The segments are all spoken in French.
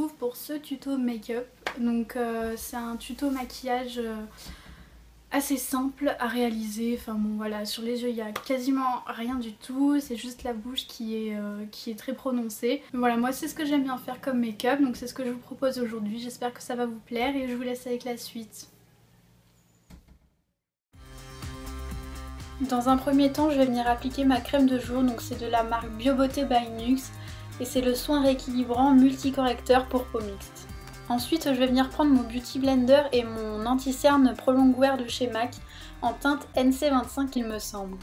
retrouve pour ce tuto make-up. Donc c'est un tuto maquillage assez simple à réaliser. Enfin bon voilà, sur les yeux il y a quasiment rien du tout, c'est juste la bouche qui est très prononcée. Mais voilà, moi c'est ce que j'aime bien faire comme make-up, donc c'est ce que je vous propose aujourd'hui. J'espère que ça va vous plaire et je vous laisse avec la suite. Dans un premier temps, je vais venir appliquer ma crème de jour, donc c'est de la marque BioBeauté by NYX et c'est le soin rééquilibrant multicorrecteur pour peau mixte. Ensuite, je vais venir prendre mon Beauty Blender et mon anti-cerne Pro Longwear de chez MAC en teinte NC25 il me semble.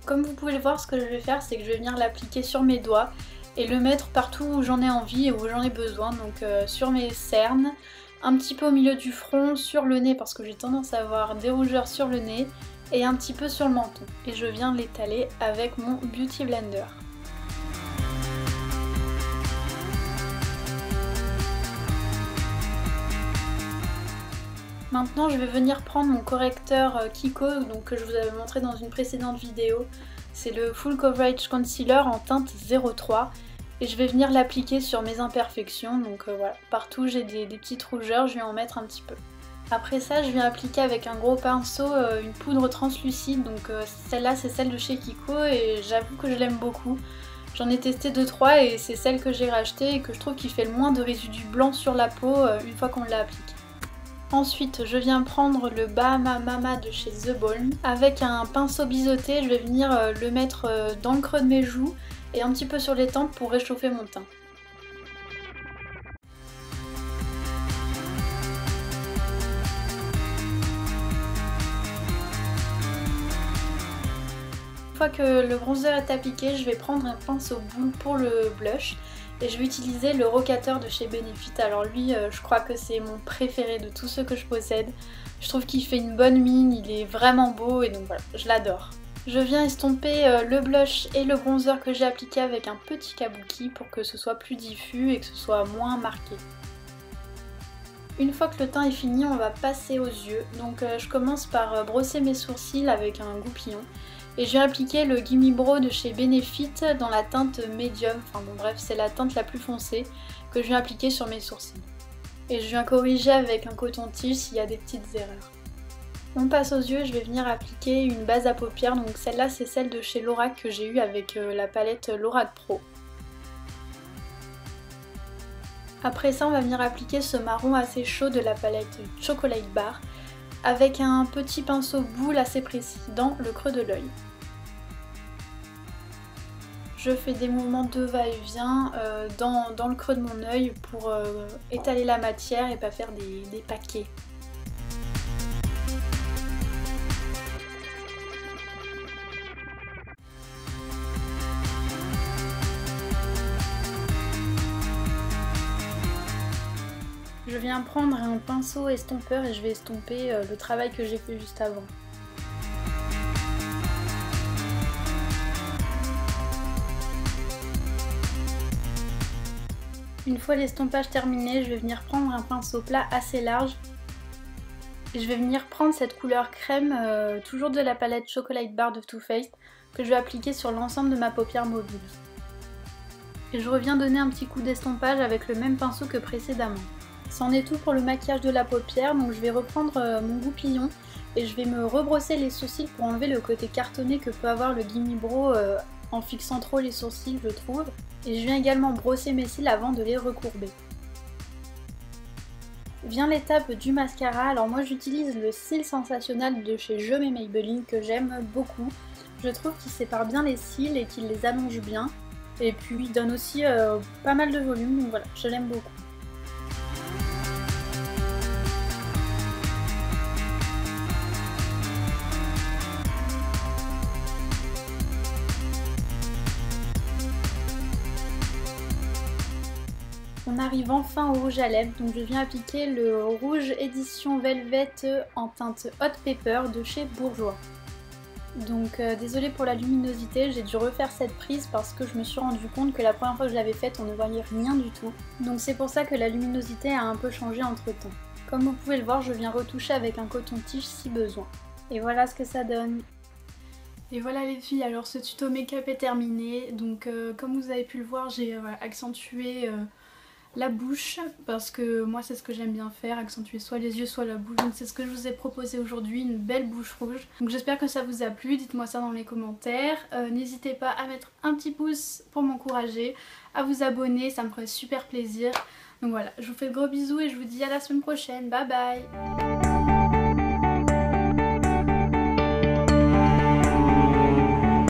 Comme vous pouvez le voir, ce que je vais faire, c'est que je vais venir l'appliquer sur mes doigts et le mettre partout où j'en ai envie et où j'en ai besoin, donc sur mes cernes, un petit peu au milieu du front, sur le nez parce que j'ai tendance à avoir des rougeurs sur le nez, et un petit peu sur le menton. Et je viens l'étaler avec mon Beauty Blender. Maintenant je vais venir prendre mon correcteur Kiko, donc, que je vous avais montré dans une précédente vidéo. C'est le Full Coverage Concealer en teinte 03. Et je vais venir l'appliquer sur mes imperfections. Donc voilà, partout j'ai des petites rougeurs, je vais en mettre un petit peu. Après ça, je viens appliquer avec un gros pinceau une poudre translucide, donc celle-là c'est celle de chez Kiko et j'avoue que je l'aime beaucoup. J'en ai testé 2-3 et c'est celle que j'ai rachetée et que je trouve qui fait le moins de résidus blancs sur la peau une fois qu'on l'a appliquée. Ensuite, je viens prendre le Bahama Mama de chez The Balm. Avec un pinceau biseauté, je vais venir le mettre dans le creux de mes joues et un petit peu sur les tempes pour réchauffer mon teint. Une fois que le bronzer est appliqué, je vais prendre un pinceau boule pour le blush et je vais utiliser le Rocateur de chez Benefit. Alors lui, je crois que c'est mon préféré de tous ceux que je possède. Je trouve qu'il fait une bonne mine, il est vraiment beau et donc voilà, je l'adore. Je viens estomper le blush et le bronzer que j'ai appliqué avec un petit kabuki pour que ce soit plus diffus et que ce soit moins marqué. Une fois que le teint est fini, on va passer aux yeux. Donc je commence par brosser mes sourcils avec un goupillon. Et je viens appliquer le Gimme Brow de chez Benefit dans la teinte médium, enfin bon bref c'est la teinte la plus foncée que je viens appliquer sur mes sourcils. Et je viens corriger avec un coton-tige s'il y a des petites erreurs. On passe aux yeux, je vais venir appliquer une base à paupières, donc celle-là c'est celle de chez Lorac que j'ai eue avec la palette Lorac Pro. Après ça on va venir appliquer ce marron assez chaud de la palette Chocolate Bar avec un petit pinceau boule assez précis dans le creux de l'œil. Je fais des mouvements de va-et-vient dans le creux de mon œil pour étaler la matière et pas faire des paquets. Je viens prendre un pinceau estompeur et je vais estomper le travail que j'ai fait juste avant. Une fois l'estompage terminé, je vais venir prendre un pinceau plat assez large et je vais venir prendre cette couleur crème, toujours de la palette Chocolate Bar de Too Faced, que je vais appliquer sur l'ensemble de ma paupière mobile. Et je reviens donner un petit coup d'estompage avec le même pinceau que précédemment. C'en est tout pour le maquillage de la paupière, donc je vais reprendre mon goupillon et je vais me rebrosser les sourcils pour enlever le côté cartonné que peut avoir le Gimme Brow en fixant trop les sourcils je trouve. Et je viens également brosser mes cils avant de les recourber. Vient l'étape du mascara, alors moi j'utilise le cil sensationnel de chez Je mets Maybelline que j'aime beaucoup. Je trouve qu'il sépare bien les cils et qu'il les allonge bien. Et puis il donne aussi pas mal de volume, donc voilà, je l'aime beaucoup. On arrive enfin au rouge à lèvres, donc je viens appliquer le rouge édition Velvet en teinte Hot Pepper de chez Bourjois. Donc désolée pour la luminosité, j'ai dû refaire cette prise parce que je me suis rendu compte que la première fois que je l'avais faite on ne voyait rien du tout. Donc c'est pour ça que la luminosité a un peu changé entre temps. Comme vous pouvez le voir, je viens retoucher avec un coton-tige si besoin. Et voilà ce que ça donne. Et voilà les filles, alors ce tuto make-up est terminé. Donc comme vous avez pu le voir, j'ai accentué la bouche parce que moi c'est ce que j'aime bien faire, accentuer soit les yeux soit la bouche. Donc c'est ce que je vous ai proposé aujourd'hui, une belle bouche rouge. Donc j'espère que ça vous a plu, dites-moi ça dans les commentaires. N'hésitez pas à mettre un petit pouce pour m'encourager, à vous abonner, ça me ferait super plaisir. Donc voilà, je vous fais de gros bisous et je vous dis à la semaine prochaine, bye bye.